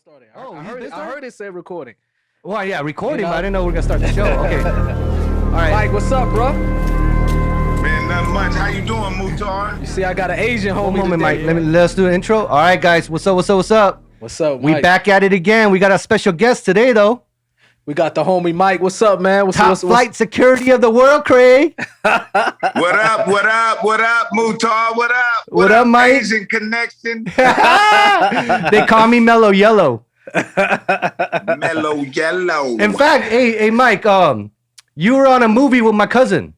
started. Oh, I heard it say recording. Well, yeah, recording, but I didn't know we were going to start the show. Okay. All right. Mike, what's up, bro? Man, nothing much. How you doing, MUTAH? You see, I got an Asian homie One moment, today, Mike. Let's do an intro. All right, guys. What's up? What's up, Mike? We back at it again. We got a special guest today, though. We got the homie Mike. What's up, man? Top flight security of the world, Craig. What up, MUTAH? What up, Mike? Asian connection. They call me Mellow Yellow. Mellow Yellow. In fact, hey, Mike, you were on a movie with my cousin.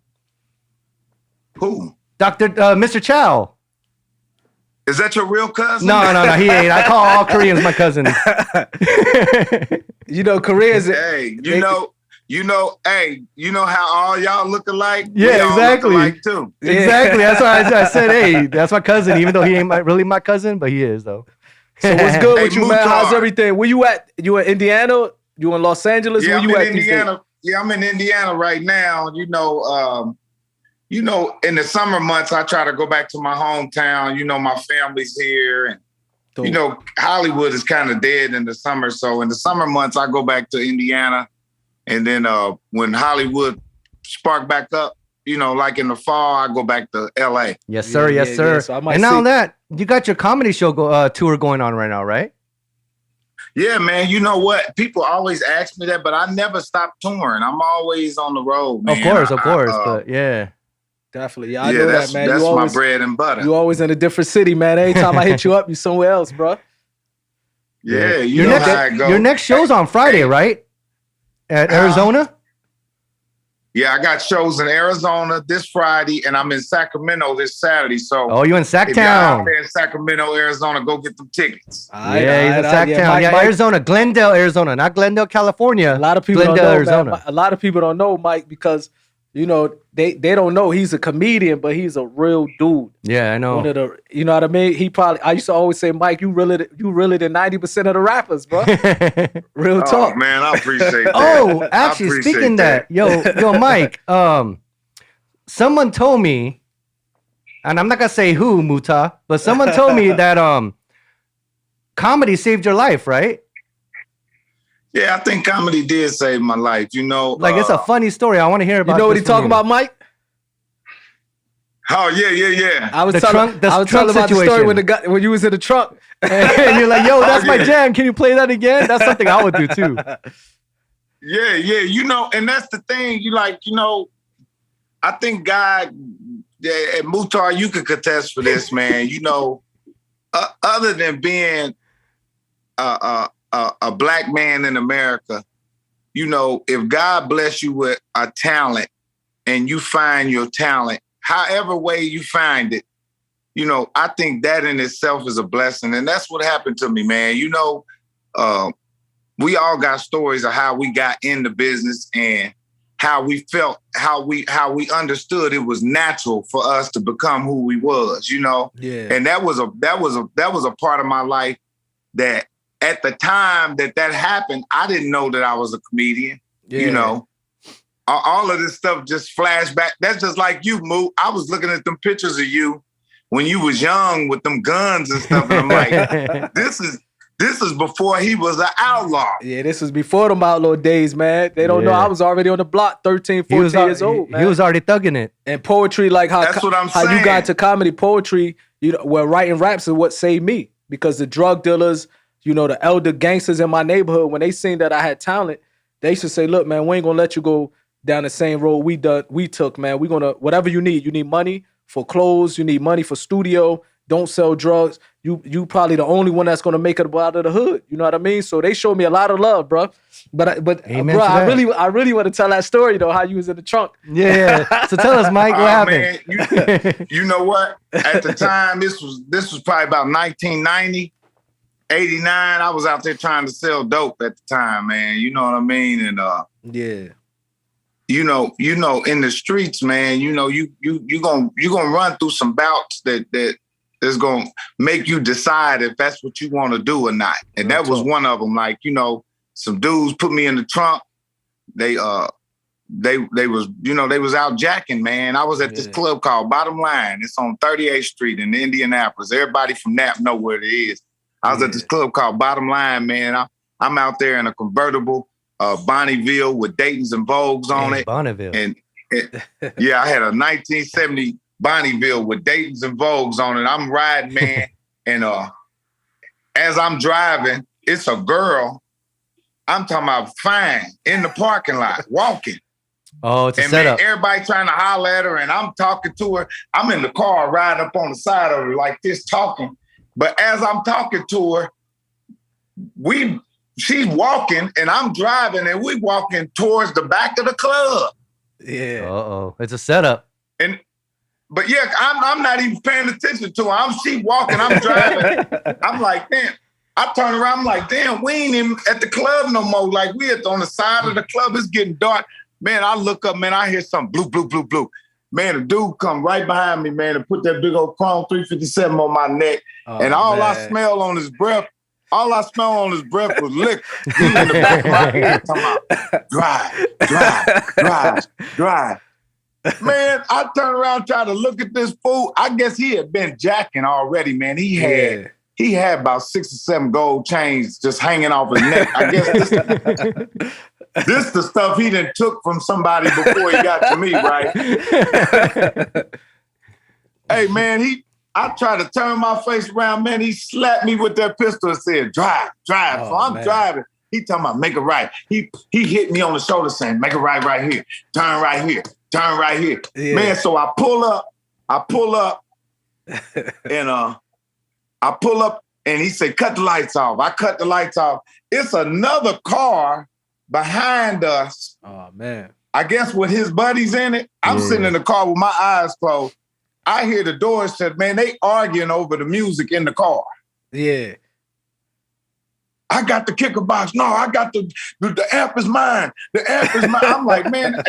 Who? Mr. Chow. Is that your real cousin? No, he ain't. I call all Koreans my cousins. You know, Koreans. Hey, you know how all y'all look alike? Yeah, we all exactly. Look alike too. Exactly. That's why I said, hey, that's my cousin, even though he ain't really my cousin, but he is, though. So what's good with Hey, you, man? MUTAH. How's everything? Where you at? You in Indiana? You in Los Angeles? Yeah, Where I'm you in at these days? Indiana. Yeah, I'm in Indiana right now. In the summer months, I try to go back to my hometown. You know, my family's here, and Dope. you know, Hollywood is kind of dead in the summer. So in the summer months, I go back to Indiana, and then when Hollywood spark back up, you know, like in the fall, I go back to LA. Yes, sir. Yeah, Yes, sir. yeah. So I might And now see- that you got your comedy show tour going on right now, right? Yeah, man. You know what? People always ask me that, but I never stop touring. I'm always on the road, man. Of course. But yeah. Definitely. Yeah, I know that's that, man. that's You my always, bread and butter. you always in a different city, man. Every time I hit you up, you somewhere else, bro. Yeah, you Your know next, how it goes. your next show's on Friday, right? At Arizona? Yeah, I got shows in Arizona this Friday, and I'm in Sacramento this Saturday. So, Oh, you in if y'all out Sacktown? there in Sacramento, Arizona, go get them tickets. Yeah, he's in Sacktown. Yeah, Mike, Arizona, Glendale, Arizona, not Glendale, California. a lot of people Glendale, don't know, Arizona. man. A lot of people don't know Mike because, you know, they don't know he's a comedian, but he's a real dude. Yeah, I know. One of the, you know what I mean? I used to always say, Mike, you really the 90% of the rappers, bro. Real Oh talk. man, I appreciate that. Oh, I actually, appreciate speaking that, yo, Mike, someone told me, and I'm not gonna say who, MUTAH, but someone told me that comedy saved your life, right? Yeah, I think comedy did save my life. You know, Like it's a funny story. I want to hear about. You know what this he from talking you. about, Mike? Oh yeah. I was The telling trunk- the I was trunk telling about the story situation. when the guy when you was in the trunk. And you're like, yo, that's my yeah. jam. Can you play that again? That's something I would do too. Yeah. You know, and that's the thing. I think God, and MUTAH, you could contest for this, man. You know, other than being a black man in America, you know, if God bless you with a talent and you find your talent, however way you find it, you know, I think that in itself is a blessing. And that's what happened to me, man. You know, we all got stories of how we got in the business and how we felt, how we understood it was natural for us to become who we was, you know? Yeah. And that was a part of my life that at the time that happened, I didn't know that I was a comedian. Yeah. You know, all of this stuff just flashed back. That's just like you, Moo. I was looking at them pictures of you when you was young with them guns and stuff. And I'm like, this is before he was an outlaw. Yeah, this was before them outlaw days, man. They don't know Yeah. I was already on the block, 13, 14 years old, man. He was already thugging it. And poetry, like That's what I'm how you saying. got to comedy, poetry, you know, where writing raps is what saved me. Because the drug dealers, you know, the elder gangsters in my neighborhood, when they seen that I had talent, they used to say, look, man, we ain't gonna let you go down the same road we took, man. We gonna, whatever you need money for clothes, you need money for studio, don't sell drugs. You probably the only one that's gonna make it out of the hood. You know what I mean? So they showed me a lot of love, bro. But Amen bro, to that. I really want to tell that story though, how you was in the trunk. Yeah. So tell us, Mike, what happened? Man, you know what? At the time, this was probably about 1990, 89. I was out there trying to sell dope at the time, man. You know what I mean? And Yeah. you know, in the streets, man, you know, you gonna run through some bouts that is gonna make you decide if that's what you want to do or not. And that was one of them. Like, you know, some dudes put me in the trunk. They was, you know, they was out jacking, man. I was at this club called Bottom Line. It's on 38th Street in Indianapolis. Everybody from Nap know where it is. I was at this club called Bottom Line, man. I'm out there in a convertible Bonneville with Dayton's and Vogues on it. Bonneville. And yeah, I had a 1970 Bonneville with Dayton's and Vogues on it. I'm riding, man. And as I'm driving, it's a girl, I'm talking about fine, in the parking lot, walking. Oh, it's a and setup. Man, everybody trying to holler at her, and I'm talking to her. I'm in the car riding up on the side of her like this talking. But as I'm talking to her, she's walking and I'm driving and we walking towards the back of the club. Yeah. Uh-oh. It's a setup. But yeah, I'm not even paying attention to her. She walking, I'm driving. I'm like, damn. I turn around, I'm like, damn, we ain't even at the club no more. Like, we on the side of the club. It's getting dark. Man, I look up, man, I hear something blue, blue, blue, blue. Man, a dude come right behind me, man, and put that big old Chrome 357 on my neck. And all I smell on his breath was liquor. He in the back of my head talking about, drive. Man, I turn around, try to look at this fool. I guess he had been jacking already, man. He had about 6 or 7 gold chains just hanging off his neck. I guess this the stuff he done took from somebody before he got to me, right? Hey, man, I tried to turn my face around, man. He slapped me with that pistol and said, drive. Oh, so I'm driving. He talking about make a right. He hit me on the shoulder saying, make a right here. Turn right here. Yeah. Man, so I pull up and he said, cut the lights off. I cut the lights off. It's another car behind us. Oh, man. I guess with his buddies in it. I'm sitting in the car with my eyes closed. I hear the doors shut. Man, they arguing over the music in the car. Yeah. I got the kicker box. No, I got the amp is mine. The amp is mine. I'm like, man,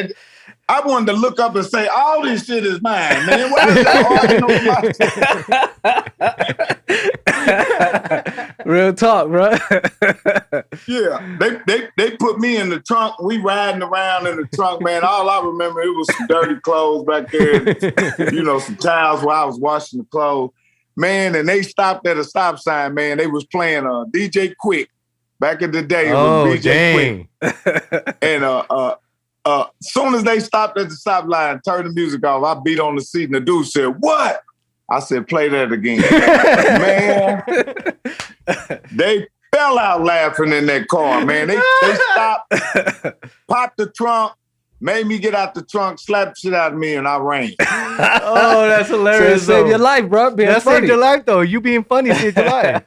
I wanted to look up and say, all this shit is mine, man. Why is that arguing over my Real talk, bro. Yeah, they put me in the trunk. We riding around in the trunk, man. All I remember, it was some dirty clothes back there. Some towels where I was washing the clothes. Man, and they stopped at a stop sign, man. They was playing DJ Quick. Back in the day, it was DJ Quick. And soon as they stopped at the stop line, turned the music off, I beat on the seat and the dude said, what? I said, play that again. Man, they fell out laughing in that car, man. They stopped, popped the trunk, made me get out the trunk, slapped the shit out of me, and I ran. Oh, that's hilarious. So saved your life, bro. That saved your life, though. You being funny saved your life.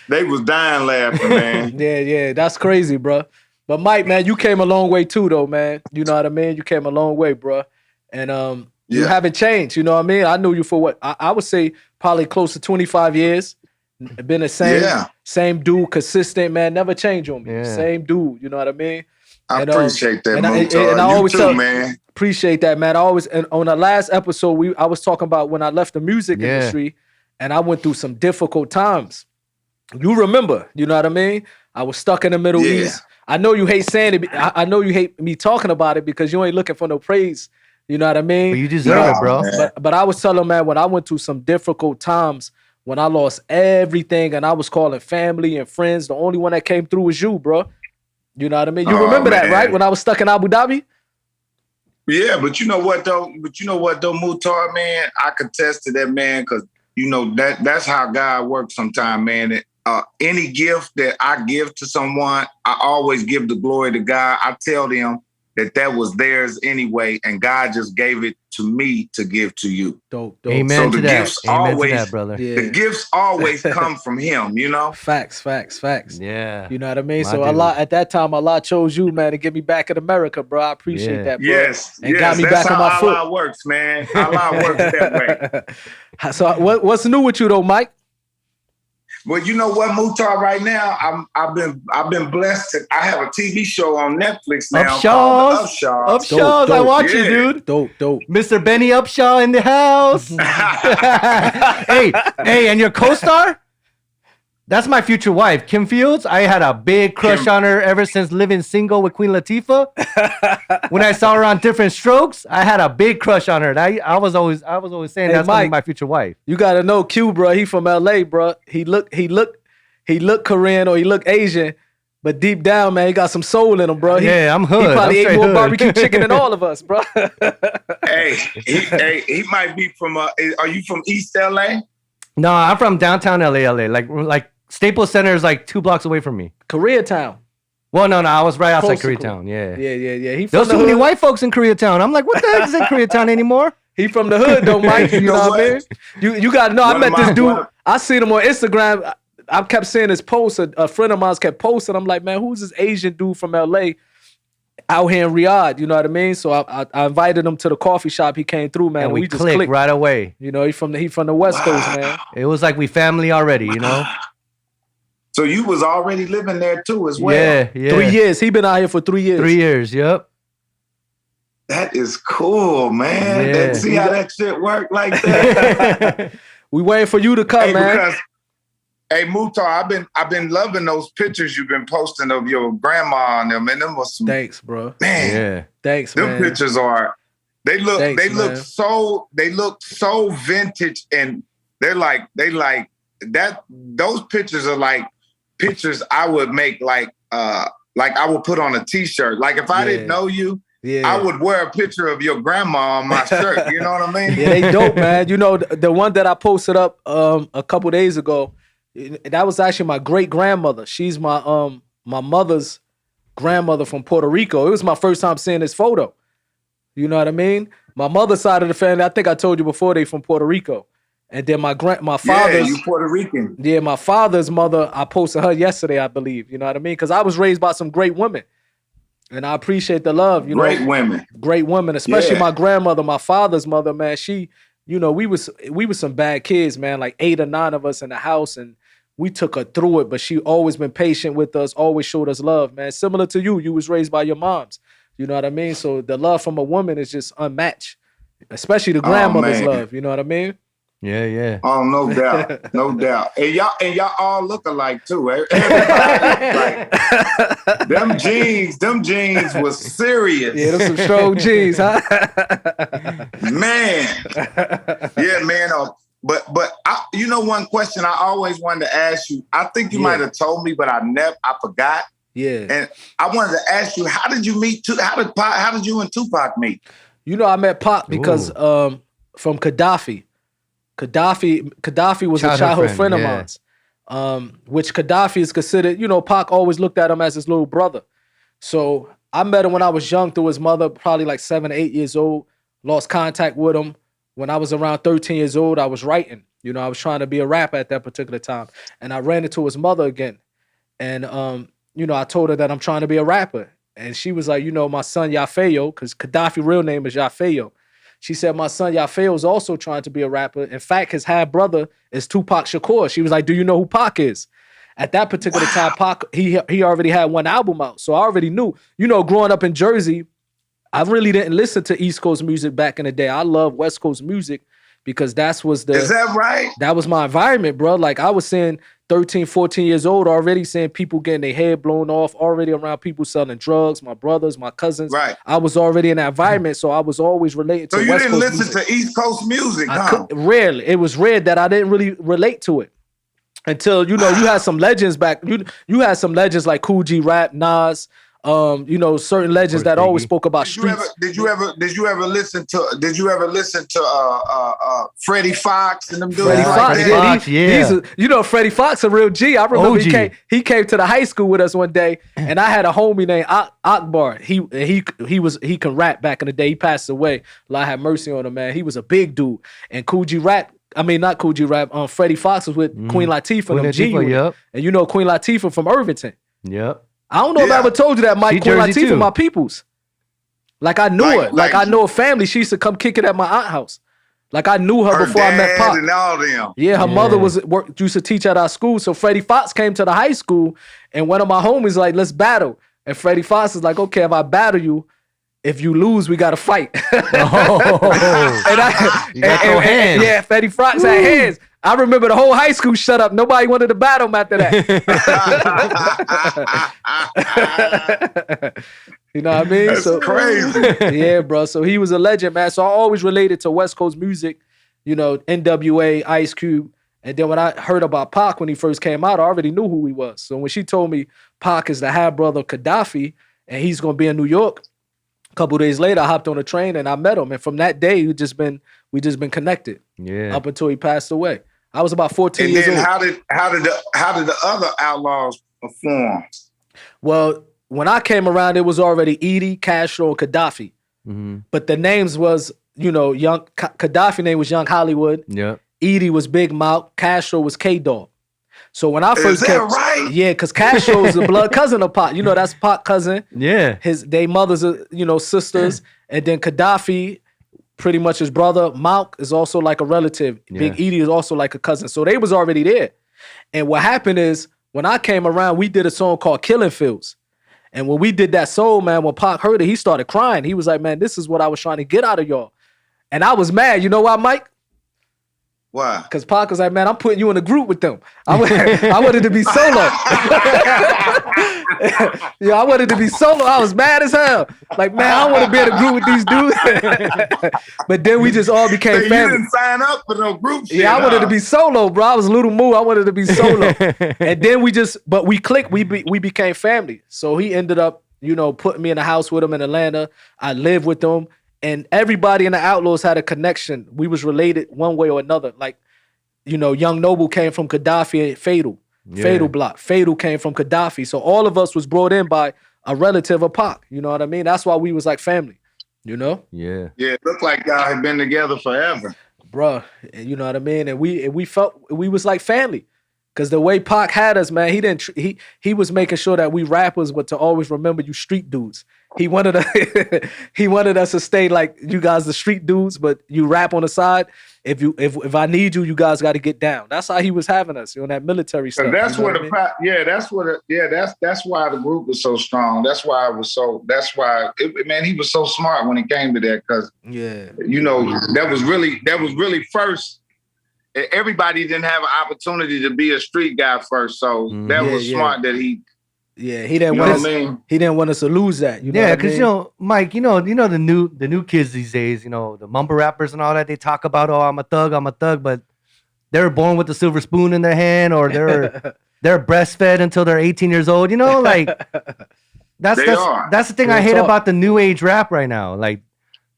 They was dying laughing, man. Yeah, that's crazy, bro. But Mike, man, you came a long way too, though, man. You know what I mean? You came a long way, bro. And you haven't changed. You know what I mean? I knew you for what I would say probably close to 25 years. Been the same dude, consistent, man. Never changed on me. Yeah. Same dude. You know what I mean? I appreciate that, and I always too, man. Appreciate that, man. And on the last episode, I was talking about when I left the music industry, and I went through some difficult times. You remember? You know what I mean? I was stuck in the Middle East. I know you hate saying it. I know you hate me talking about it because you ain't looking for no praise. You know what I mean? But you deserve it, bro. But I was telling, man, when I went through some difficult times, when I lost everything, and I was calling family and friends, the only one that came through was you, bro. You know what I mean? You remember that, right? When I was stuck in Abu Dhabi? Yeah, but you know what though, MUTAH, man, I contest to that, man, because that's how God works sometimes, man. Any gift that I give to someone, I always give the glory to God. I tell them that was theirs anyway, and God just gave it to me to give to you. Dope. Amen to that. Amen to that, brother. Yeah. The gifts always come from Him, you know? Facts. Yeah. You know what I mean? So Allah, at that time, Allah chose you, man, to get me back in America, bro. I appreciate that, bro. Yes. And got me back on my foot. Allah works, man. Allah works that way. So what's new with you though, Mike? Well, you know what, MUTAH, right now, I've been blessed. I have a TV show on Netflix now called UPSHAWS. UPSHAWS, I watch you, dude. Dope. Mr. Benny Upshaw in the house. hey, and your co-star? That's my future wife, Kim Fields. I had a big crush on her ever since living single with Queen Latifah. When I saw her on Different Strokes, I had a big crush on her. I was always saying that's gonna be my future wife. You gotta know Q, bro. He from LA, bro. He look Korean or he look Asian, but deep down, man, he got some soul in him, bro. I'm hood. He probably ate more barbecue chicken than all of us, bro. He might be from. Are you from East LA? No, I'm from downtown LA. Like Staples Center is like 2 blocks away from me. Koreatown. Well, no, I was right outside Koreatown. Yeah. He There's too many white folks in Koreatown. I'm like, what the heck is in Koreatown anymore? He from the hood, though, Mike. You know what I mean? You got to know. I met this dude. I seen him on Instagram. I kept seeing his posts. A friend of mine kept posting. I'm like, man, who's this Asian dude from LA out here in Riyadh? You know what I mean? So I invited him to the coffee shop. He came through, man. And we just clicked right away. You know, he from the West Coast, man. It was like we family already, you know? So you was already living there too as well? Yeah. 3 years. He been out here for 3 years. 3 years, yep. That is cool, man. Yeah. See how that shit work like that? We waiting for you to come, man. Because, hey, MUTAH, I've been loving those pictures you've been posting of your grandma and them, and them was some. Thanks, bro. Man, yeah. Thanks, them man. pictures are. They look so vintage, and they're like that. Those pictures are like pictures I would make like I would put on a T-shirt. Like if I didn't know you. Yeah. I would wear a picture of your grandma on my shirt. You know what I mean? Yeah, they dope, man. You know, the one that I posted up a couple days ago, that was actually my great grandmother. She's my mother's grandmother from Puerto Rico. It was my first time seeing this photo. You know what I mean? My mother's side of the family, I think I told you before, they from Puerto Rico. And then my father's. Yeah, you Puerto Rican. Yeah, my father's mother, I posted her yesterday, I believe. You know what I mean? Because I was raised by some great women. And I appreciate the love, you know. Great women, especially my grandmother, my father's mother, man. She, you know, we was some bad kids, man, like 8 or 9 of us in the house, and we took her through it, but she always been patient with us, always showed us love, man. Similar to you was raised by your moms, you know what I mean? So the love from a woman is just unmatched, especially the grandmother's love, you know what I mean? Yeah. Oh, no doubt. No doubt. And y'all all look alike too. Everybody, like, them jeans was serious. Yeah, those some strong jeans, huh? Man. Yeah, man. But you know, one question I always wanted to ask you. I think you might have told me, but I forgot. Yeah. And I wanted to ask you, how did you meet how did you and Tupac meet? You know, I met Pac because from Gaddafi. Gaddafi was a childhood friend of mine, which Gaddafi is considered, you know, Pac always looked at him as his little brother. So I met him when I was young through his mother, probably like 7 or 8 years old, lost contact with him. When I was around 13 years old, I was writing. You know, I was trying to be a rapper at that particular time. And I ran into his mother again. And, you know, I told her that I'm trying to be a rapper. And she was like, you know, my son Yafeo, because Gaddafi's real name is Yafeo. She said, my son Yafeo is also trying to be a rapper. In fact, his half brother is Tupac Shakur. She was like, do you know who Pac is? At that particular time, Pac, he already had one album out. So I already knew, you know, growing up in Jersey, I really didn't listen to East Coast music back in the day. I love West Coast music because is that right? That was my environment, bro. Like I was seeing 13, 14 years old, already seeing people getting their head blown off, already around people selling drugs, my brothers, my cousins. Right. I was already in that environment, so I was always related to West Coast music. So you didn't listen to East Coast music, huh? Rarely. It was rare that I didn't really relate to it. Until, you know, you had some legends back. You had some legends like Cool G Rap, Nas, you know, certain legends that always spoke about streets. Did you ever listen to Freddie Fox and them dudes? Freddie Fox, Fox, yeah. You know, Freddie Fox a real G. I remember he came to the high school with us one day, and I had a homie named Akbar. He can rap back in the day. He passed away. Allah have mercy on him, man. He was a big dude. And Cool G Rap, I mean, not Cool G Rap, Freddie Fox was with Queen Latifah and them G. Yep. And you know Queen Latifah from Irvington. Yep. I don't know if I ever told you that, Mike. Queen Latifah, my peoples. Like I knew her. Like I know a family. She used to come kick it at my aunt's house. Like I knew her before I met Pop. And all them. Yeah, her mother used to teach at our school. So Freddie Fox came to the high school, and one of my homies like, let's battle. And Freddie Fox is like, okay, if I battle you, if you lose, we gotta fight. Yeah, Freddie Fox had hands. I remember the whole high school shut up. Nobody wanted to battle him after that. You know what I mean? That's so crazy. Yeah, bro. So he was a legend, man. So I always related to West Coast music, you know, NWA, Ice Cube. And then when I heard about Pac when he first came out, I already knew who he was. So when she told me Pac is the half brother of Gaddafi and he's gonna be in New York, a couple days later I hopped on a train and I met him. And from that day we just been connected. Yeah. Up until he passed away. I was about 14 And years then old. how did the other outlaws perform? Well, when I came around, it was already Edie, Castro, and Gaddafi. Mm-hmm. But the names was, you know, Gaddafi name was Young Hollywood. Yeah. Edie was Big Mouth. Castro was K-Dog. So when I Is first that came, right? yeah, because Castro is the blood cousin of Pac. You know, that's Pac cousin. Yeah. They mothers are, you know, sisters. And then Gaddafi, pretty much his brother. Mouth is also like a relative. Yeah. Big Edie is also like a cousin. So they was already there. And what happened is, when I came around, we did a song called Killing Fields. And when we did that song, man, when Pac heard it, he started crying. He was like, man, this is what I was trying to get out of y'all. And I was mad. You know why, Mike? Why? Because Pac was like, man, I'm putting you in a group with them. I wanted to be solo. Yeah, I wanted to be solo. I was mad as hell. Like, man, I don't want to be in a group with these dudes. But then we just all became So family. you didn't sign up for no group shit. Yeah, I wanted huh? to be solo, bro. I was a little moo. I wanted to be solo. And then but we clicked. We became family. So he ended up, you know, putting me in a house with him in Atlanta. I lived with him. And everybody in the Outlaws had a connection. We was related one way or another. Like, you know, Young Noble came from Gaddafi and Fatal. Yeah. Fatal Block. Fatal came from Gaddafi. So all of us was brought in by a relative of Pac. You know what I mean? That's why we was like family. You know? Yeah. Yeah, it looked like y'all had been together forever. Bruh, you know what I mean? And we felt we was like family. Cause the way Pac had us, man, he was making sure that we rappers were to always remember you street dudes. He wanted us to stay like you guys the street dudes, but you rap on the side. If I need you, you guys got to get down. That's how he was having us, on that military stuff. That's you know where that's why the group was so strong. That's why he was so smart when it came to that. Cause yeah, you know, that was really first. Everybody didn't have an opportunity to be a street guy first. So that was smart that he didn't want know us, what I mean? he didn't want us to lose that. You know Yeah, what I because mean? you know, Mike, you know the new kids these days, you know, the mumble rappers and all that, they talk about, oh, I'm a thug, but they're born with the silver spoon in their hand, or they're breastfed until they're 18 years old. You know, like that's the thing I hate about the new age rap right now. Like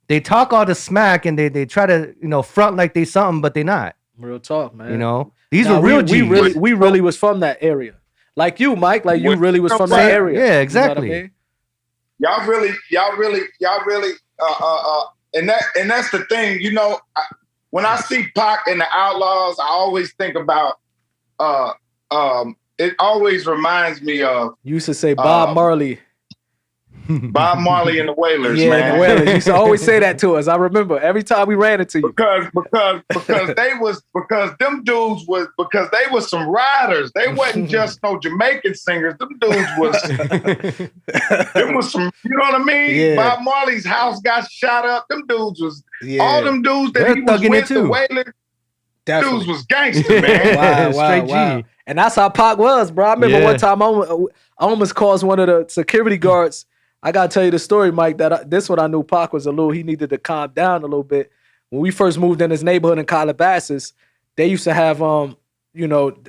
they talk all the smack and they try to, you know, front like they something, but they not. Real talk, man. You know, these are real G's. We really was from that area. Like you, Mike, like you really was from that area. Yeah, exactly. You know what I mean? Y'all really, and that's the thing. You know, when I see Pac and the Outlaws, I always think about. It always reminds me of. You used to say Bob Marley. Bob Marley and the Wailers, yeah, man. the Wailers. You used to always say that to us. I remember every time we ran into you. Because they was some riders. They wasn't just no Jamaican singers. Them dudes was it was some, you know what I mean? Yeah. Bob Marley's house got shot up. Them dudes was all them dudes that They're he was thugging it with, the too. Wailers, Definitely. dudes was gangster, man. Straight G. And that's how Pac was, bro. I remember one time I almost caused one of the security guards. I gotta tell you the story, Mike. This one I knew Pac was he needed to calm down a little bit. When we first moved in this neighborhood in Calabasas, they used to have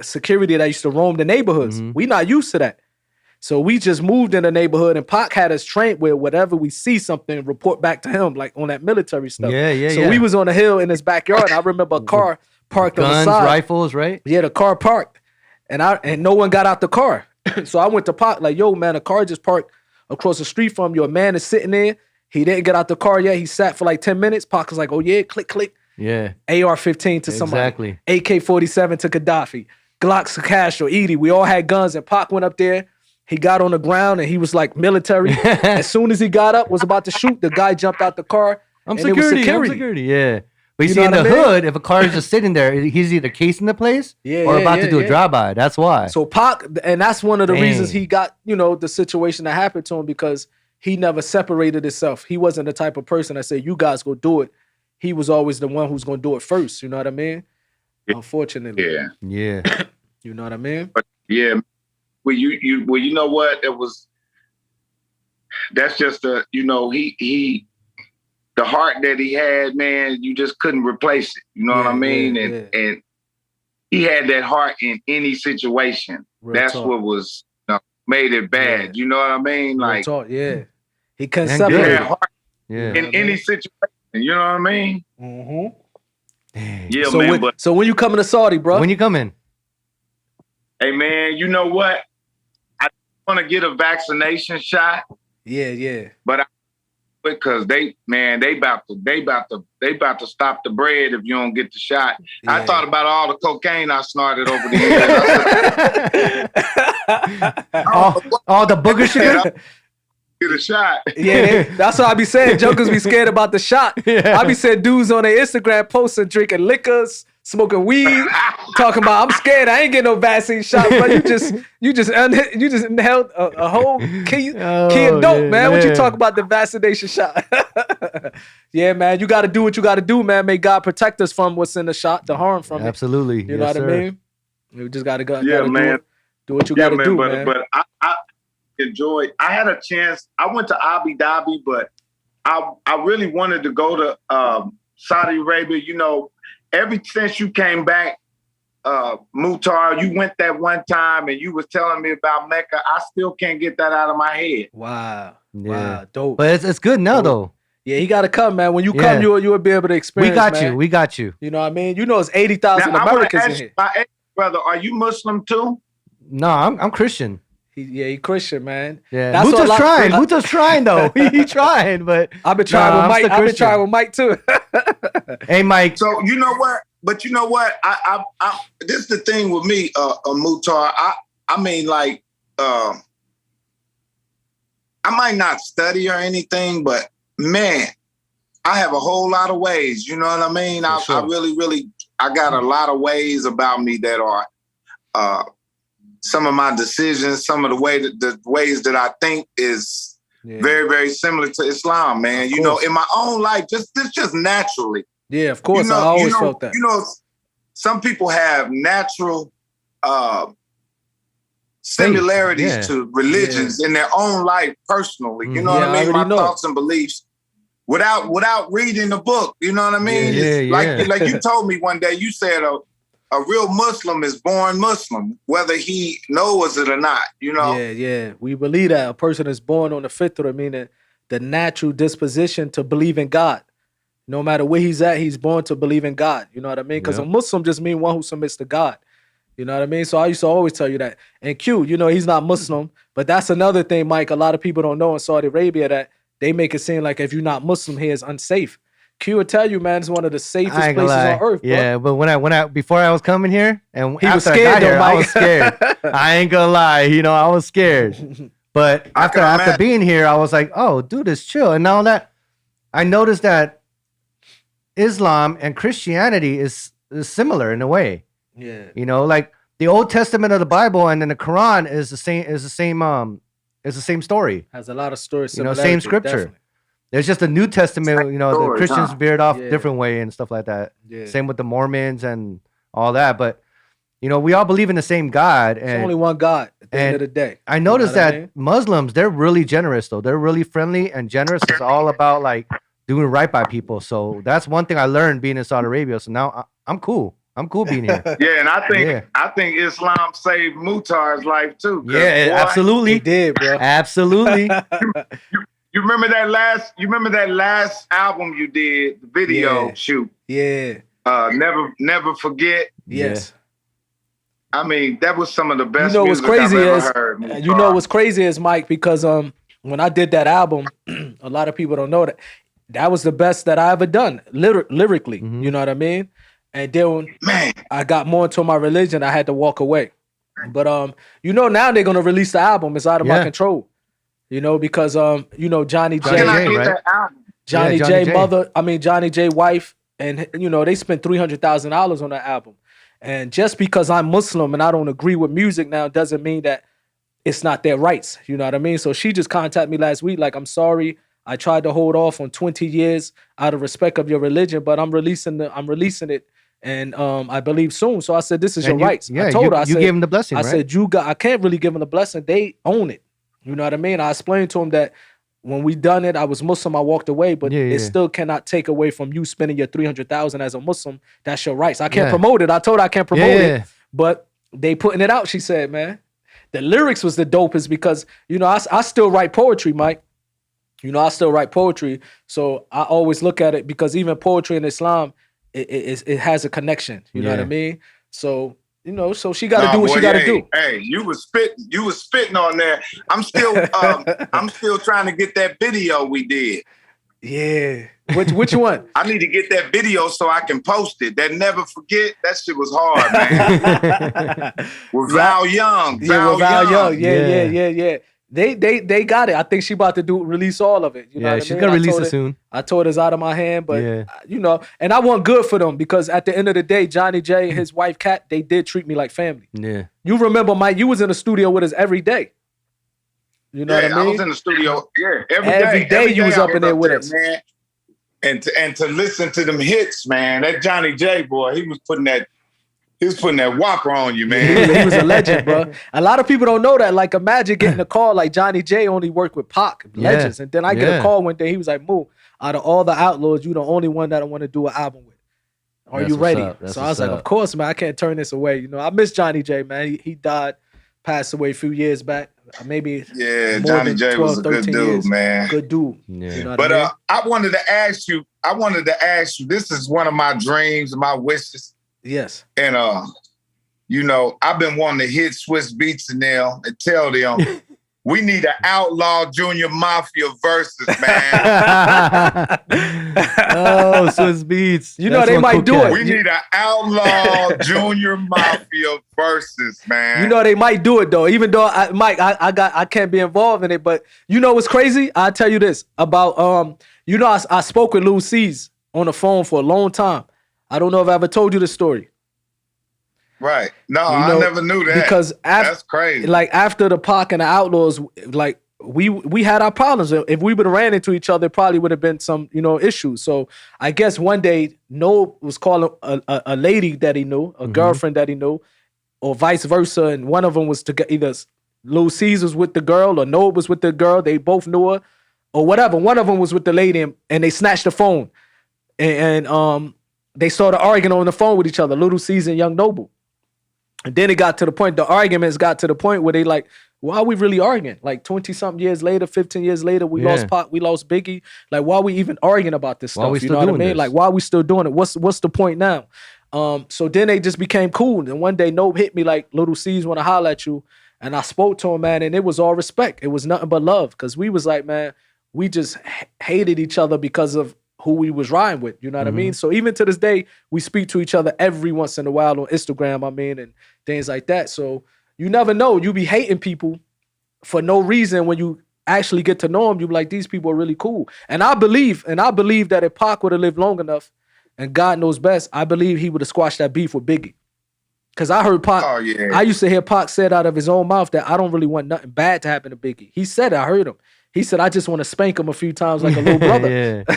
security that used to roam the neighborhoods. Mm-hmm. We not used to that. So we just moved in the neighborhood and Pac had us trained where whatever we see something, report back to him, like on that military stuff. So we was on a hill in his backyard. And I remember a car parked on the side. Rifles, right? Yeah, the car parked. And no one got out the car. So I went to Pac, like, yo, man, a car just parked across the street from you. A man is sitting there. He didn't get out the car yet. He sat for like 10 minutes. Pac was like, oh yeah, click, click. Yeah. AR-15 to somebody. Exactly. AK-47 to Gaddafi. Glocks to Castro, Edie. We all had guns and Pac went up there. He got on the ground and he was like military. As soon as he got up, was about to shoot, the guy jumped out the car. I'm security. Yeah. But you see, in know the what I mean? hood, if a car is just sitting there, he's either casing the place or about to do a drive-by. That's why. So Pac, and that's one of the reasons he got, the situation that happened to him, because he never separated himself. He wasn't the type of person that said, you guys go do it. He was always the one who's going to do it first. You know what I mean? Unfortunately. Yeah. Yeah. You know what I mean? But yeah, well, you know what? That's just he the heart that he had, man, you just couldn't replace it. You know what I mean? And he had that heart in any situation. Real That's talk. what was made it bad. Yeah. You know what I mean? Real Like, talk, yeah. He couldn't And he separate had it. heart Yeah. in any situation. You know what I mean? Mm-hmm. Dang. Yeah, So man. so when you coming to Saudi, bro? When you come in? Hey, man, you know what? I want to get a vaccination shot. Yeah. But because they about to stop the bread if you don't get the shot. Yeah. I thought about all the cocaine I snorted over the years. I said, all the booger sugar? get a shot. Yeah, that's what I be saying. Jokers be scared about the shot. Yeah. I be saying dudes on their Instagram posting drinking liquors, smoking weed, talking about I'm scared. I ain't getting no vaccine shot. But you just inhaled a whole key of dope, man. What you talk about the vaccination shot? Yeah, man. You got to do what you got to do, man. May God protect us from what's in the shot, the harm from it. Absolutely. You know what I mean? We just got to go. Yeah, man. Do what you got to do, man. But I enjoyed. I had a chance. I went to Abu Dhabi, but I really wanted to go to Saudi Arabia. You know, ever since you came back, MUTAH, you went that one time and you was telling me about Mecca. I still can't get that out of my head. Wow. Yeah. Wow. Dope. But it's good now, though. Yeah, he got to come, man. When you come, you'll be able to experience. We got you. You know what I mean? You know, it's 80,000 Now, Americans I in ask here. my brother, are you Muslim too? No, I'm Christian. He Christian, man. Yeah, That's Muta's what trying. Muta's trying though. He trying, but I've been trying with Mike. I've been trying with Mike too. Hey, Mike. So you know what? But you know what? I this is the thing with me, MUTAH. I mean, like, I might not study or anything, but man, I have a whole lot of ways. You know what I mean? I really, I got a lot of ways about me that are some of my decisions, some of the ways that I think is very, very similar to Islam, man. You know, in my own life, just naturally. Yeah, of course. You know, I always felt that. You know, some people have natural similarities to religions in their own life personally. You know what I mean? My thoughts and beliefs without reading the book. You know what I mean? Like you told me one day, you said a real Muslim is born Muslim, whether he knows it or not, you know? Yeah. We believe that a person is born on the fitra, meaning the natural disposition to believe in God. No matter where he's at, he's born to believe in God. You know what I mean? Because a Muslim just means one who submits to God. You know what I mean? So I used to always tell you that. And Q, you know, he's not Muslim, but that's another thing, Mike, a lot of people don't know in Saudi Arabia, that they make it seem like if you're not Muslim here, it's unsafe. Q will tell you, man, it's one of the safest places on earth, bro. Yeah, but when I before I was coming here, and he was after scared, I got here, I was scared. I ain't gonna lie, you know, I was scared. But after being here, I was like, oh, dude, it's chill. And now that I noticed that Islam and Christianity is similar in a way. Yeah. You know, like the Old Testament of the Bible and then the Quran is the same story. Has a lot of stories. You know, same scripture. Definitely. There's just the New Testament, you know, the Christians veered off a different way and stuff like that. Yeah. Same with the Mormons and all that. But, you know, we all believe in the same God. There's only one God at the end of the day. I noticed that Muslims, they're really generous, though. They're really friendly and generous. It's all about, like, doing right by people. So that's one thing I learned being in Saudi Arabia. So now I'm cool. I'm cool being here. Yeah, and I think Islam saved MUTAH's life, too. Yeah, absolutely. It did, bro. Absolutely. You remember that last album you did, the video shoot? Yeah. Never Forget. Yes. I mean, that was some of the best what's music crazy I've ever is, heard. you know what's crazy is, Mike, because when I did that album, a lot of people don't know that was the best that I ever done, lyrically. Mm-hmm. You know what I mean? And then when I got more into my religion, I had to walk away. But you know, now they're gonna release the album. It's out of my control. You know, because you know, Johnny J, right? Johnny J wife, and you know, they spent $300,000 on that album. And just because I'm Muslim and I don't agree with music now doesn't mean that it's not their rights. You know what I mean? So she just contacted me last week, like, I'm sorry, I tried to hold off on 20 years out of respect of your religion, but I'm releasing it and I believe soon. So I said, this is And your rights. I told her, I you said, gave him the blessing, I right? said, I can't really give them the blessing. They own it. You know what I mean? I explained to him that when we done it, I was Muslim, I walked away, but it still cannot take away from you spending your 300,000 as a Muslim. That's your rights. I can't promote it. I told her I can't promote it, but they putting it out. She said, man, the lyrics was the dopest because, you know, I still write poetry, Mike. You know, I still write poetry. So I always look at it because even poetry in Islam, it has a connection. You know what I mean? So, you know, so she got to do what she got to do. Hey, you was spitting on there. I'm still trying to get that video we did. Yeah. Which one? I need to get that video so I can post it. That Never Forget, that shit was hard, man. With Val Young. Val Young. Yeah. They got it. I think she about to release all of it. You know what she's I mean? gonna release it soon. I told her it's out of my hand, but you know, and I want good for them because at the end of the day, Johnny J and his wife Kat, they did treat me like family. Yeah. You remember, Mike? You was in the studio with us every day. You know what I mean? I was in the studio. Yeah, every day you was up in there with us, man. And to listen to them hits, man. That Johnny J boy, he was putting that whopper on you, man. He was a legend, bro. A lot of people don't know that. Like, imagine getting a call like Johnny J only worked with Pac, legends. And then I get a call one day. He was like, Moo, out of all the Outlaws, you the only one that I want to do an album with. Are you ready? So I was like, of course, man. I can't turn this away. You know, I miss Johnny J, man. He died, passed away a few years back. Maybe Johnny J 12, was a good dude, years. Man. Good dude. Yeah. You know but I mean? I wanted to ask you, this is one of my dreams, my wishes. Yes. And you know, I've been wanting to hit Swiss Beats in there and tell them we need an Outlaw Junior Mafia versus, man. Oh, Swiss Beats. You know, they might do it. We need an Outlaw Junior Mafia versus, man. You know, they might do it though. Even though I can't be involved in it, but you know what's crazy? I'll tell you this about you know, I spoke with Lil C's on the phone for a long time. I don't know if I ever told you the story. Right. No, you know, I never knew that. Because that's crazy. Like after the Pac and the Outlaws, like we had our problems. If we would have ran into each other, it probably would have been some, you know, issues. So I guess one day Noah was calling a lady that he knew, a girlfriend that he knew, or vice versa, and one of them was either Lil C's was with the girl or Noah was with the girl. They both knew her, or whatever. One of them was with the lady, and they snatched the phone, and they started arguing on the phone with each other, Little C's and Young Noble. And then it got to the point, the arguments got to the point where they like, why are we really arguing? Like 20-something years later, 15 years later, we lost Pac, we lost Biggie. Like, why are we even arguing about this stuff? You know what I mean? Like, why are we still doing it? What's the point now? So then they just became cool. And one day, Nope hit me like, Little C's want to holler at you. And I spoke to him, man, and it was all respect. It was nothing but love. Because we was like, man, we just hated each other because of who we was riding with, you know what I mean? So even to this day, we speak to each other every once in a while on Instagram, I mean, and things like that. So you never know. You be hating people for no reason. When you actually get to know them, you be like, these people are really cool. And I believe that if Pac would have lived long enough, and God knows best, I believe he would have squashed that beef with Biggie. Because I heard Pac, I used to hear Pac said out of his own mouth that I don't really want nothing bad to happen to Biggie. He said it, I heard him. He said, I just want to spank him a few times like a little brother.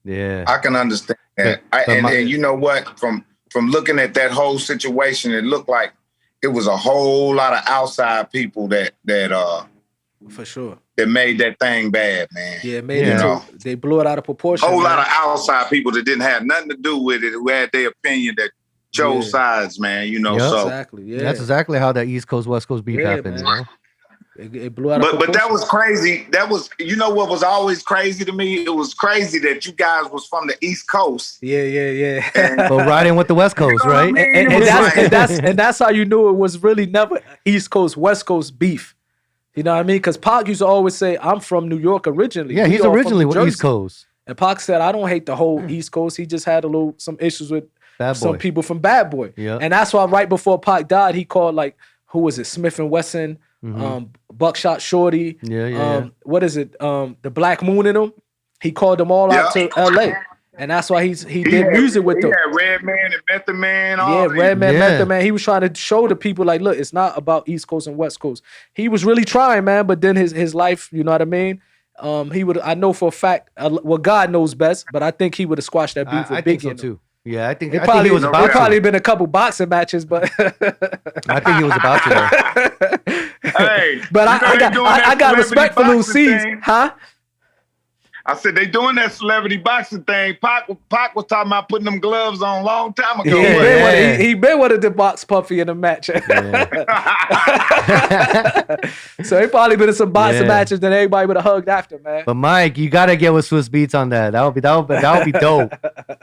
Yeah. I can understand that. And you know what? From looking at that whole situation, it looked like it was a whole lot of outside people that for sure, that made that thing bad, man. Yeah, they blew it out of proportion. A whole lot of outside people that didn't have nothing to do with it, who had their opinion, that chose sides, man. You know, so exactly. Yeah, that's exactly how that East Coast West Coast beef happened. You know? It blew out of proportion. But that was crazy. That was, you know what was always crazy to me? It was crazy that you guys was from the East Coast. Yeah. But riding with the West Coast, right? I mean? and that's how you knew it was really never East Coast, West Coast beef. You know what I mean? Because Pac used to always say, I'm from New York originally. Yeah, he's originally with East Coast. And Pac said, I don't hate the whole East Coast. He just had some issues with some people from Bad Boy. Yeah. And that's why right before Pac died, he called like, who was it? Smith & Wesson, Buckshot Shorty. What is it? The Black Moon in them. He called them all out to LA. And that's why he did music with them. Yeah, Redman and Method Man. Redman, Method Man. He was trying to show the people like, look, it's not about East Coast and West Coast. He was really trying, man. But then his life, you know what I mean? He would. I know for a fact. Well, God knows best, but I think he would have squashed that beef with Biggie. I think so too. Yeah, I think It he was no about it rap. probably to. been a couple boxing matches, but I think he was about to. Hey, but you know I they got doing I that got respect for celebrity Lil boxing C's, thing. huh? I said they doing that celebrity boxing thing. Pac was talking about putting them gloves on a long time ago. He Yeah, wasn't been he? one of, he been one of the box Puffy in the match. So he probably been in some boxing Yeah. matches that everybody would have hugged after, man. But Mike, you gotta get with Swiss Beats on that. That would be dope.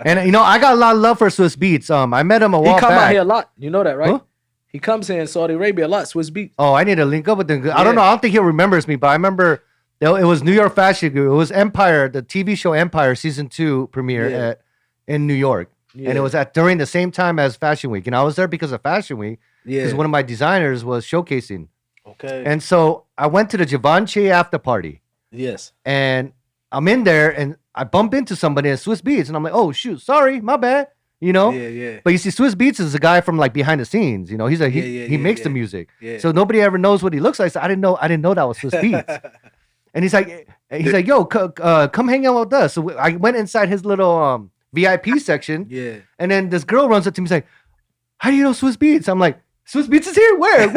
And you know, I got a lot of love for Swiss Beats. I met him a He while come out back. here a lot. You know that, right? Huh? He comes here in Saudi Arabia a lot, Swiss Beats. Oh, I need to link up with him. I Yeah. don't know. I don't think he remembers me, but I remember it was New York Fashion Week. It was Empire, the TV show Empire season 2 premiere Yeah. in New York, Yeah. and it was during the same time as Fashion Week. And I was there because of Fashion Week, because one of my designers was showcasing. Okay. And so I went to the Givenchy after party, yes. and I'm in there, and I bump into somebody at Swiss Beats, and I'm like, "Oh shoot, sorry, my bad," you know. Yeah, yeah. But you see, Swiss Beats is a guy from like behind the scenes. You know, he's like he makes the music, Yeah. so nobody ever knows what he looks like. So I didn't know that was Swiss Beats. And he's like, "Yo, come hang out with us." So I went inside his little VIP section, Yeah. and then this girl runs up to me, and like, "How do you know Swiss Beats?" I'm like, "Swiss Beats is here. Where?"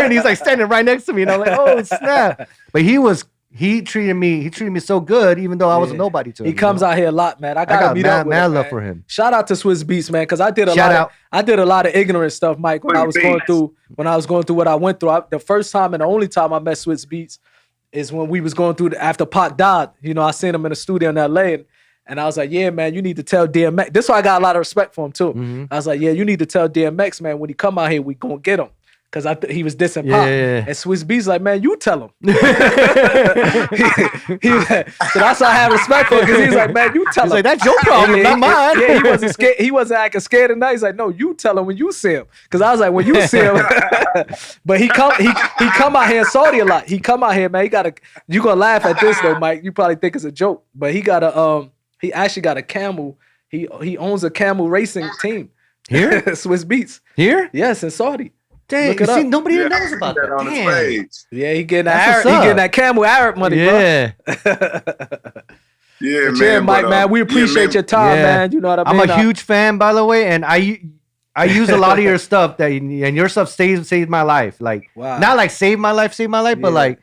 And he's like standing right next to me, and I'm like, "Oh snap!" But he treated me so good, even though I was a nobody to him. He comes out here a lot, man. I gotta meet up with mad him, love man. for him. Shout out to Swiss Beats, man, because I did a Shout lot. out. I did a lot of ignorant stuff, Mike, when I was going through what I went through. The first time and the only time I met Swiss Beats is when we was going through after Pac died. You know, I seen him in the studio in LA, and I was like, "Yeah, man, you need to tell DMX." This is why I got a lot of respect for him too. Mm-hmm. I was like, "Yeah, you need to tell DMX, man, when he come out here, we gonna get him." Because he was dissing Pop. Yeah. And Swiss Beats like, "Man, you tell him." So that's why I have respect for him, because he's like, "Man, you tell him." He's like, "That's your problem, not mine." Yeah, he wasn't scared. He wasn't acting scared of that. He's like, "No, you tell him when you see him." Because I was like, "When you see him," but he come out here in Saudi a lot. He come out here, man. You gonna laugh at this though, Mike. You probably think it's a joke, but he actually got a camel. He owns a camel racing team. Here? Swiss Beats. Here? Yes, in Saudi. Dang, Look it see, up. nobody Yeah, knows about that. on his Damn. page. Yeah, he getting That's that what's Arab, he getting up. that camel Arab money, Yeah. Yeah, bro. man. Yeah, Mike, but, man, we appreciate man, your time, Yeah. man. You know what I mean? I'm a huge fan, by the way, and I use a lot of your stuff and your stuff saved my life. Like, Wow. not like saved my life, but Yeah. like,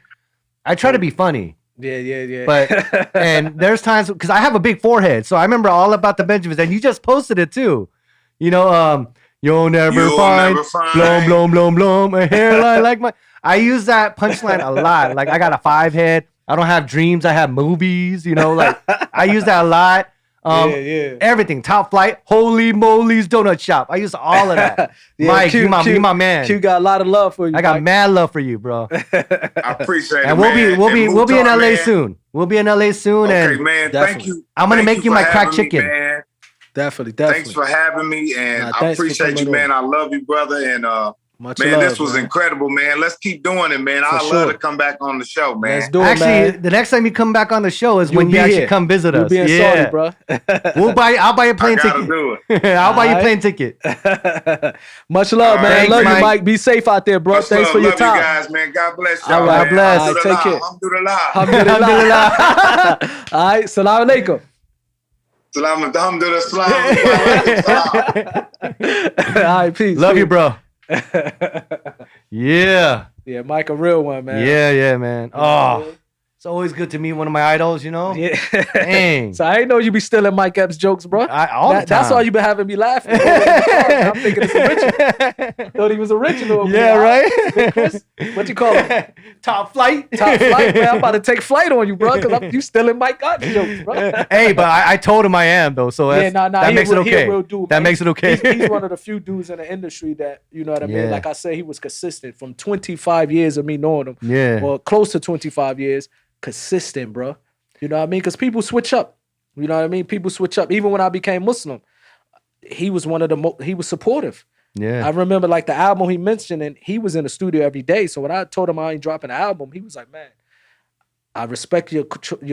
I try to be funny. Yeah. But and there's times because I have a big forehead, so I remember all about the Benjamins, and you just posted it too. You know, you'll never find blom, a hairline like mine. I use that punchline a lot. Like, I got a 5 head. I don't have dreams. I have movies. You know, like I use that a lot. Yeah. Everything. Top Flight, Holy Moly's Donut Shop. I use all of that. Yeah, Mike, Q, you my man. Q got a lot of love for you. I got Mike. mad love for you, bro. I appreciate it, And man. we'll be in MUTAH, LA man. soon. We'll be in LA soon. Okay, And man. Definitely. Thank you. I'm gonna Thank make you for my crack having me, chicken. man. Definitely. Thanks for having me, and Nah, I thanks for appreciate you, coming man. I love you, brother. And Much man, love, this was man. incredible, man. Let's keep doing it, man. I'd sure. love to come back on the show, man. Let's do it, Actually, man. the next time you come back on the show is when You'll you be actually here. come visit You'll us. be in Saudi, bro. I'll buy you a I plane gotta ticket. do it. I'll buy you a Alright. plane ticket. Much love, All man. right, Love Mike. you, Mike. Be safe out there, bro. Much Thanks love. for your Love time. you guys, man. God bless y'all. All right, man. bless. All right, Alhamdulillah. take care. Alhamdulillah. Alhamdulillah. All right, salam alaikum. Salam alhamdulillah. Salam. All right, peace. Love you, peace. bro. Yeah. Yeah, Mike, a real one, man. Yeah, man. Oh, it's always good to meet one of my idols, you know? Yeah. Dang. So I ain't know you be stealing Mike Epps jokes, bro. All the time. That's why you been having me laughing. I'm thinking it's original. Thought he was original. Yeah, man. right? Chris, what you call him? Top flight. Top flight, man. I'm about to take flight on you, bro, because you stealing Mike Epps jokes, bro. Hey, but I told him I am, though, so Yeah, that he makes a it real- he a okay. real dude, That man. makes it okay. He's one of the few dudes in the industry that, you know what I mean? Yeah. Like I said, he was consistent from 25 years of me knowing him. Yeah. Well, close to 25 years. Consistent, bro. You know what I mean? Because people switch up. You know what I mean? People switch up. Even when I became Muslim, he was one of the he was supportive. Yeah. I remember like the album he mentioned, and he was in the studio every day. So when I told him I ain't dropping an album, he was like, "Man, I respect your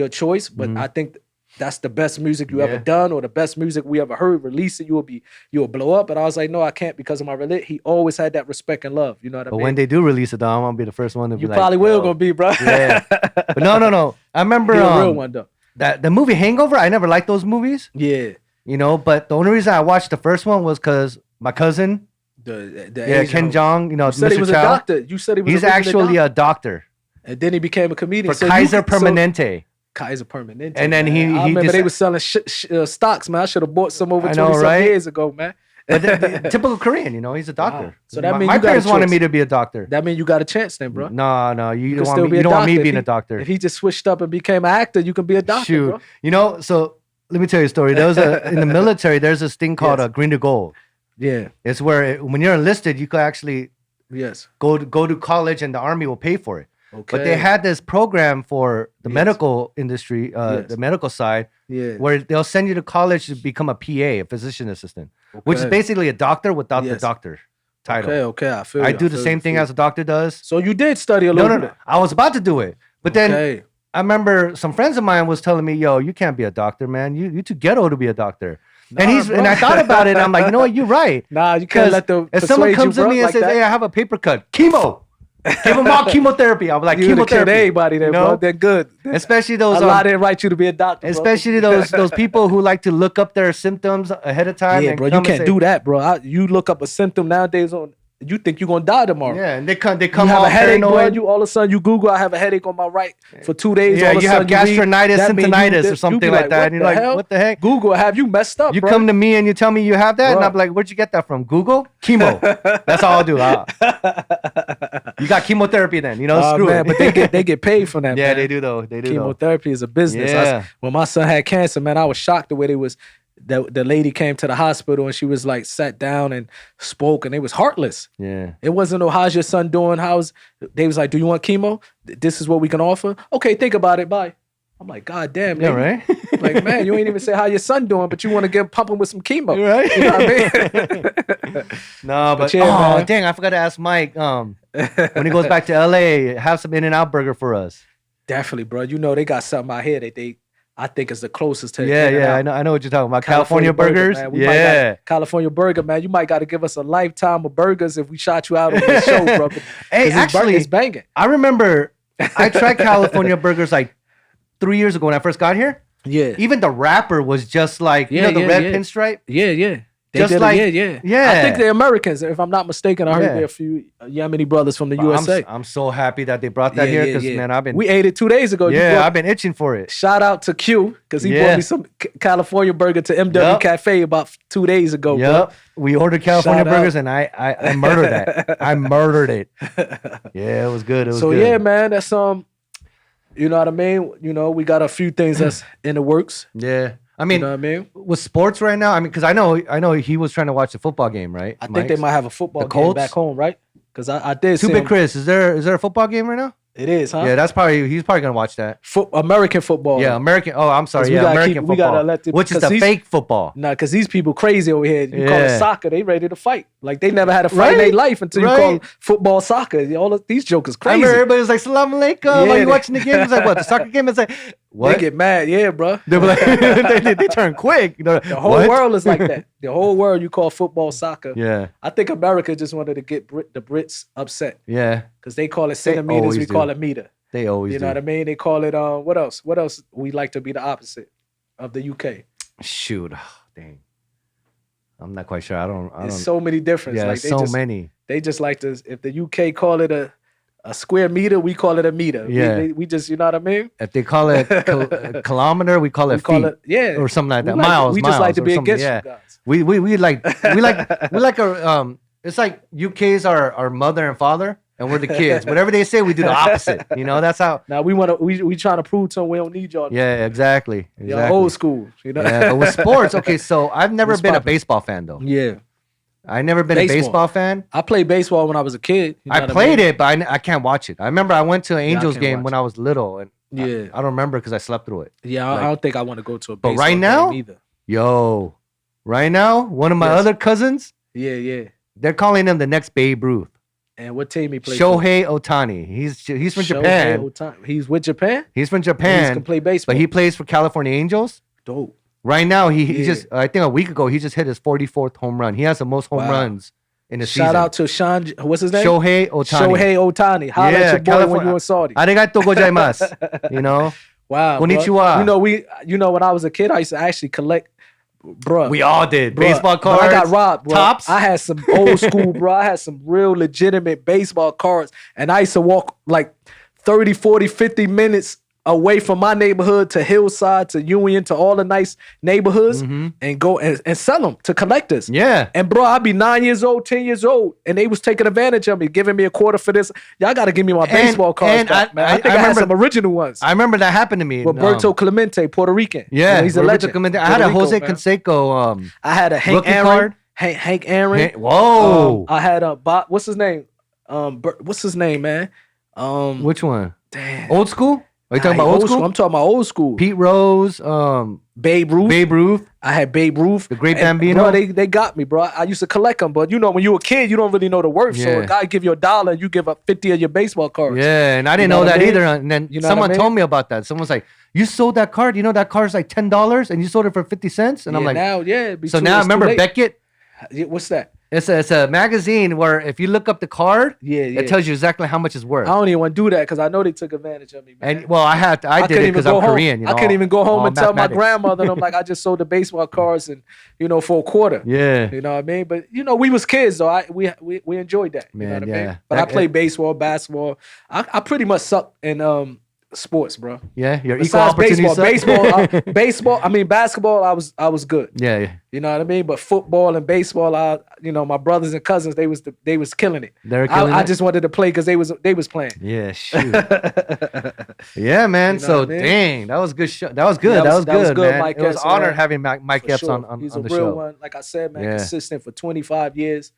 choice, but I think that's the best music you ever done, or the best music we ever heard. Release it, you'll blow up." And I was like, "No, I can't because of my religion." He always had that respect and love. You know what I But mean? when they do release it, though, I'm gonna be the first one to be you like, probably will "Yo." gonna be, bro. Yeah. But no. I remember He a real one though. that the movie Hangover. I never liked those movies. Yeah. You know, but the only reason I watched the first one was because my cousin, The Ken Asian- Jong, you know, You said Mr. he was Chow, a doctor. You said he was. he's originally actually a doctor and then he became a comedian. for Kaiser Permanente. Kaiser Permanente. And then man. he I remember just- they were selling stocks, man. I should have bought some over I 20 know, some right? years ago, man. But the typical Korean, you know, he's a doctor. Wow. So that my, means my you got a parents wanted choice. me to be a doctor. That means you got a chance then, bro. No, you can don't want still me. be a You don't want me doctor. being If a doctor. If he just switched up and became an actor, you can be a doctor, Shoot, bro. you know. So let me tell you a story. There was in the military. There's this thing called Yes. a green to gold. Yeah. It's where when you're enlisted, you could actually Yes. go to college, and the army will pay for it. Okay. But they had this program for the Yes. medical industry, Yes. the medical side, Yeah. where they'll send you to college to become a PA, a physician assistant, which is Okay. basically a doctor without the Yes. doctor title. Okay. I feel I you, do the feel same you, thing feel as a doctor does. So you did study a No, little no. bit. I was about to do it, but then Okay. I remember some friends of mine was telling me, "Yo, you can't be a doctor, man. You too ghetto to be a doctor." Nah, and bro. I thought about it. And I'm like, you know what? You're right. Nah, you can't Because let them. if someone persuade comes you, to bro, me and like says, that. "Hey, I have a paper cut," chemo, give them all chemotherapy. I'm like, You would have killed chemotherapy. everybody there, you know? bro. They're good. Especially those, Allah didn't write you to be a doctor, bro. especially those people who like to look up their symptoms ahead of time. Yeah, and bro. You come and can't say- do that, bro. You look up a symptom nowadays on. You think you're gonna die tomorrow. Yeah, and they come You all have a headache, bro. paranoid. You all of a sudden you Google, I have a headache on my right for 2 days. Yeah, all of a you have sudden read, gastronitis, that mean syntonitis, you- or something you be like that. And you're the like, hell? what the heck? Google, have you messed up, You bro? come to me and you tell me you have that, and Bro. I'm like, where'd you get that from? Google? Chemo. That's all I'll do. You got chemotherapy then, you know? Oh, Screw man, it. but they get paid for that. Yeah, man. they do though. They do though. Chemotherapy is a business. Yeah. When my son had cancer, man, I was shocked the way they was. The lady came to the hospital and she was like sat down and spoke, and they was heartless. Yeah. It wasn't no, how's your son doing? They was like, do you want chemo? This is what we can offer. Okay, think about it. Bye. I'm like, God damn, Yeah, lady. right? Like, man, you ain't even say how your son doing, but you want to get pumping with some chemo. Right? You know what I mean? No, but yeah, oh man. dang, I forgot to ask Mike. When he goes back to LA, have some In-N-Out burger for us. Definitely, bro. You know they got something out here that I think is the closest to Yeah, In-N-Out. I know what you're talking about. California burger, burgers. man. We might Yeah. got California burger, man. You might got to give us a lifetime of burgers if we shot you out on the show, bro. Hey, actually, it's banging. I remember I tried California burgers like 3 years ago when I first got here. Yeah, Even the wrapper was just like, you know, the red pinstripe. yeah. They Just did like- yeah. yeah. I think they're Americans, if I'm not mistaken. I heard Yeah. they're a few Yemeni brothers from the But USA. I'm so happy that they brought that here because, man, I've been, We ate it 2 days ago. You yeah, brought- I've been itching for it. Shout out to Q because he Yeah. brought me some California burger to MW Yup. Cafe about 2 days ago. Bro. Yep. We ordered California Shout out. burgers and I murdered that. I murdered it. Yeah, it was good. It was So good. yeah, man, that's you know what I mean. You know, we got a few things that's in the works. Yeah. I You mean, know what I mean. with sports right now, I mean, because I know he was trying to watch the football game, right? I think they might have a football The game Colts? back home, right? Because I did Too see Big him. Chris, is there a football game right now? It is, huh? Yeah, he's probably gonna watch that. American football. Yeah, American. Oh, I'm 'Cause sorry. we Yeah, gotta American keep- we gotta football, let the- which is 'cause the these- fake football. Nah, because these people crazy over here. You call it Yeah. soccer, they ready to fight. Like they never had a fight in Right? their life until you Right. call football soccer. All of these jokers I crazy. remember everybody was like, "Salam alaikum." Yeah, While you they- watching the game, it's like, "What?" The soccer game is like, "What?" They get mad, yeah, bro. They were like, they turn quick. You know, The whole what? world is like that. The whole world you call football soccer. Yeah, I think America just wanted to get the Brits upset yeah. because they call it centimeters, always we do. call it meter. They always You do. know what I mean? They call it what else? What else? We like to be the opposite of the UK. Shoot, dang. I'm not quite sure. I don't. There's so many differences. Yeah, Like so many. They just like to. If the UK call it a square meter, we call it a meter. Yeah. We just, you know what I mean? If they call it a kilometer, we call it We call feet it, yeah, or something like that. We like- miles. We just like to or be something. against Yeah. you guys. We like a It's like UK's our mother and father, and we're the kids. Whatever they say, we do the opposite. You know, that's how. Now we trying to prove to them we don't need y'all. Yeah, exactly. Y'all old school. You know. Yeah, but with sports, okay. So I've never What's been a poppin'? baseball fan though. Yeah. I never been Baseball. a baseball fan. I played baseball when I was a kid. You know I what played mean? it, but I can't watch it. I remember I went to an Angels can't game watch when I was little, and Yeah. I don't remember because I slept through it. Yeah, Like- I don't think I want to go to a But baseball right now? game either. Yo, right now, one of my Yes. other cousins, Yeah. they're calling him the next Babe Ruth. And what team he played for? Shohei Ohtani. He's from Shohei Japan. Ohtani. He's with Japan? He's from And he Japan, can play baseball. but he plays for California Angels. dope. Right now, he Yeah. just, I think a week ago, he just hit his 44th home run. He has the most home Wow. runs in the season. Shout out to Sean, what's his name? Shohei Ohtani. Shohei Ohtani. Holla Yeah, at your boy when California- you in Saudi. Arigato gozaimasu. You know? Wow. bro. Konnichiwa. You know when I was a kid, I used to actually collect Bruh. We all did. Bruh, Baseball but cards. I got robbed, bro. Tops. I had some old school, bro. I had some real legitimate baseball cards. And I used to walk like 30, 40, 50 minutes away from my neighborhood to Hillside, to Union, to all the nice neighborhoods and go and sell them to collectors. Yeah. And bro, I'd be 9 years old, 10 years old, and they was taking advantage of me, giving me a quarter for this. Y'all got to give me my baseball cards back, man. I think I had remember some original ones. I remember that happened to me. Roberto Clemente, Puerto Rican. Yeah. You know, he's a Roberto legend. Clemente. I Puerto had a Rico, Jose man. Canseco I had a Hank rookie Aaron. card. Hank Aaron. Whoa. I had a what's his name? What's his name, man? Which one? Damn. Old school? Are you talking about old school? I'm talking about old school. Pete Rose, Babe Ruth. Babe Ruth. I had Babe Ruth. The Great And, Bambino. bro, they got me, bro. I used to collect them, but you know, when you were a kid, you don't really know the worth. So Yeah. a guy give you $1, and you give up 50 of your baseball cards. Yeah, and I didn't know know what I that mean? either. And then You know someone what I mean? told me about that. Someone's like, "You sold that card? You know that card's like $10, and you sold it for 50 cents." And I'm like, now, yeah. so now remember Beckett? What's that? It's a magazine where if you look up the card, Yeah. it tells you exactly how much it's worth. I don't even want to do that because I know they took advantage of me, man. And well, I did couldn't it even because go I'm home. Korean. You know, I couldn't even go home all and tell my mathematics. grandmother, and I'm like, I just sold the baseball cards and for a quarter. Yeah, You know what I mean? But we was kids though. We enjoyed that. You know Man, what I mean? yeah. But I played baseball, basketball. I pretty much sucked in sports, bro. yeah. Your equal Besides opportunity. baseball, basketball, I was good. Yeah. You know what I mean? But football and baseball, my brothers and cousins, they was killing it. They were killing I it? just wanted to play because they was playing. Yeah, shoot. Yeah, man. You know So what I mean? dang, that was good. That was good. Yeah, that was good, man. Mike It was Epps, an honor man. having Mike For Epps sure. on He's the a real show. one. Like I said, man, Yeah. consistent for 25 years.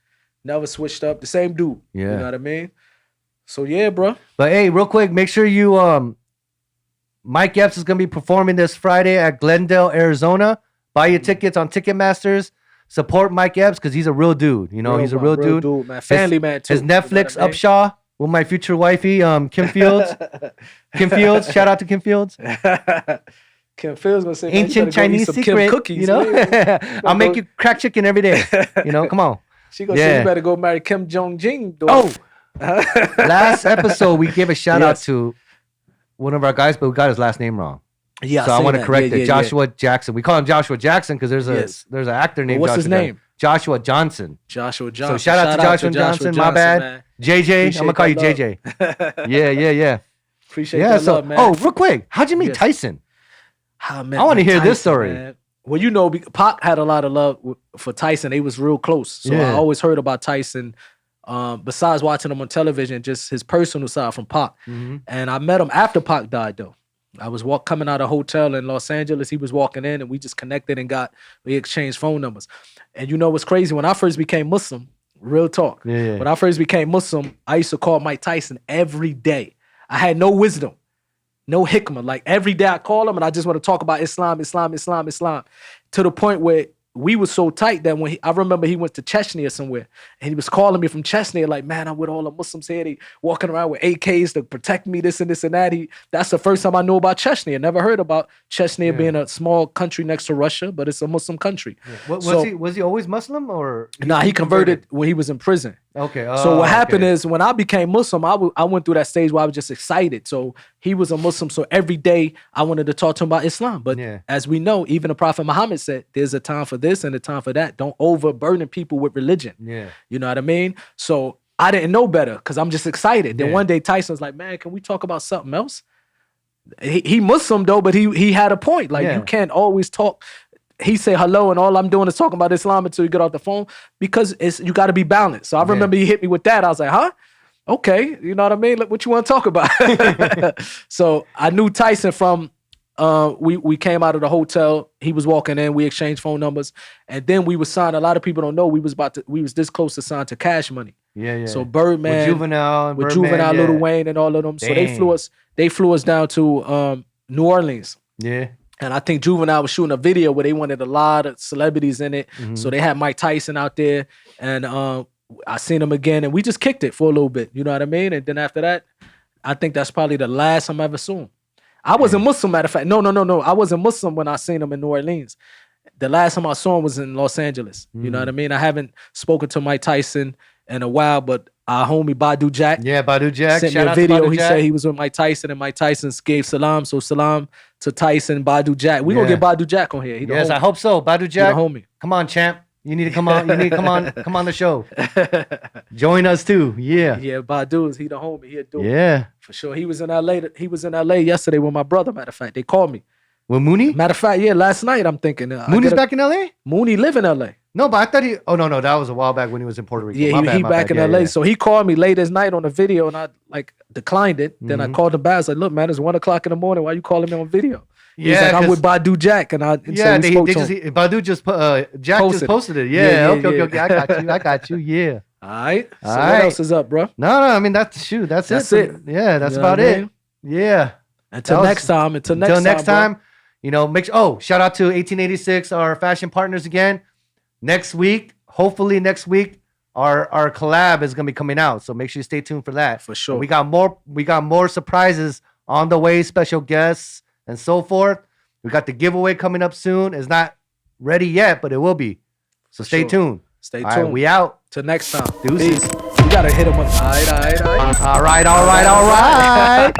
Never switched up. The same dude. Yeah. You know what I mean? So yeah, bro. But hey, real quick, make sure you Mike Epps is gonna be performing this Friday at Glendale, Arizona. Buy your tickets on Ticketmasters. Support Mike Epps because he's a real dude. You know, he's a real dude. man. Family man too. His Netflix You know what Upshaw with my future wifey, Kim Fields. Kim Fields, shout out to Kim Fields. I mean? Kim Phil's gonna say, man, you Ancient better go eat Chinese some secret, Kim cookies. you know. Man. I'll make you crack chicken every day. You know, come on. She gonna say you better go marry Kim Jong Jin. Oh, last episode we gave a shout out Yes. to one of our guys, but we got his last name wrong. Yeah, So I want to correct it. Yeah. Joshua Jackson. We call him Joshua Jackson because there's Yes. an actor named What's Joshua his name? Joshua Johnson. Joshua Johnson. So shout out to Joshua Johnson. My bad. Man. JJ. I'm gonna call you Appreciate JJ. Yeah. Appreciate Yeah. that So love, man. oh, real quick, how'd you meet Yes. Tyson? I wanna hear this story. Man. Well, Pac had a lot of love for Tyson. They was real close. So Yeah. I always heard about Tyson. Besides watching him on television, just his personal side from Pac. Mm-hmm. And I met him after Pac died, though. I was coming out of a hotel in Los Angeles. He was walking in, and we just connected and we exchanged phone numbers. And you know what's crazy? When I first became Muslim, real talk. Yeah. When I first became Muslim, I used to call Mike Tyson every day. I had no wisdom, no hikmah. Like every day I call him, and I just want to talk about Islam, to the point where we were so tight that when I remember he went to Chechnya somewhere, and he was calling me from Chechnya, like, man, I'm with all the Muslims here. They walking around with AKs to protect me, this and this and that. That's the first time I knew about Chechnya. Never heard about Chechnya being a small country next to Russia, but it's a Muslim country. Was he always Muslim or? Nah, he converted when he was in prison. Okay. So what happened is when I became Muslim, I went through that stage where I was just excited. So he was a Muslim. So every day I wanted to talk to him about Islam. But as we know, even the Prophet Muhammad said, there's a time for this and a time for that. Don't overburden people with religion. Yeah. You know what I mean? So I didn't know better because I'm just excited. Then one day Tyson was like, man, can we talk about something else? He Muslim though, but he had a point. Like you can't always talk. He said hello, and all I'm doing is talking about Islam until you get off the phone because you got to be balanced. So I remember he hit me with that. I was like, huh? Okay, you know what I mean? Look, what you want to talk about? So I knew Tyson from we came out of the hotel. He was walking in. We exchanged phone numbers, and then we was signed. A lot of people don't know we was this close to sign to Cash Money. Yeah. So Birdman, with Juvenile, Lil Wayne, and all of them. So they flew us down to New Orleans. Yeah. And I think Juvenile was shooting a video where they wanted a lot of celebrities in it. Mm-hmm. So they had Mike Tyson out there. And I seen him again. And we just kicked it for a little bit. You know what I mean? And then after that, I think that's probably the last time I ever saw him. I wasn't Muslim, matter of fact. No. I wasn't Muslim when I seen him in New Orleans. The last time I saw him was in Los Angeles. You know what I mean? I haven't spoken to Mike Tyson in a while, but our homie Badu Jack. Yeah, Badu Jack. Sent me Shout a out to video. Badu He Jack. said he was with Mike Tyson, and Mike Tyson gave salam. So salam to Tyson, Badu Jack. We gonna Yeah. get Badu Jack on here. He the Yes, homie. I hope so. Badu He the Jack, homie. come on, champ. You need to come on. You need to come on the show. Join us too. Yeah. Yeah, Badu is he the homie. He'll do it Yeah. for sure. He was in LA. He was in LA yesterday with my brother. Matter of fact, they called me. With Mooney? Matter of fact, yeah, last night I'm thinking Mooney's back in LA? Mooney live in LA. No, but I thought he. Oh no, that was a while back when he was in Puerto Rico. Yeah, My bad, he my back bad. in Yeah, LA. yeah. So he called me late as night on the video, and I like declined it. Then I Mhm. called him back. I was like, "Look, man, it's 1:00 in the morning. Why you calling me on video?" He's Yeah, like, "I'm 'cause- with Badu Jack," and Yeah, we they spoke to just him. Badu just Jack Posted just it. posted it. Yeah, Yeah, yeah, okay, yeah. okay. I got you. Yeah. All right. So All what right. else is up, bro? No, I mean that's That's it. it. Yeah, that's You know about what I it. mean? Yeah. Until That was- next time. Until Until next bro. time, make sure. Oh, shout out to 1886, our fashion partners again. Next week, hopefully next week, our collab is gonna be coming out. So make sure you stay tuned for that. For sure. We got more surprises on the way, special guests and so forth. We got the giveaway coming up soon. It's not ready yet, but it will be. So stay sure. tuned. Stay All tuned. right, we out. Till next time. Deuces. Peace. We gotta hit him up. All right. All right.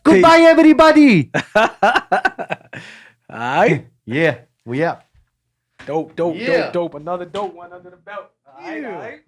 Goodbye, everybody. All right. Yeah, we out. Dope. Yeah. Another dope one under the belt. All right.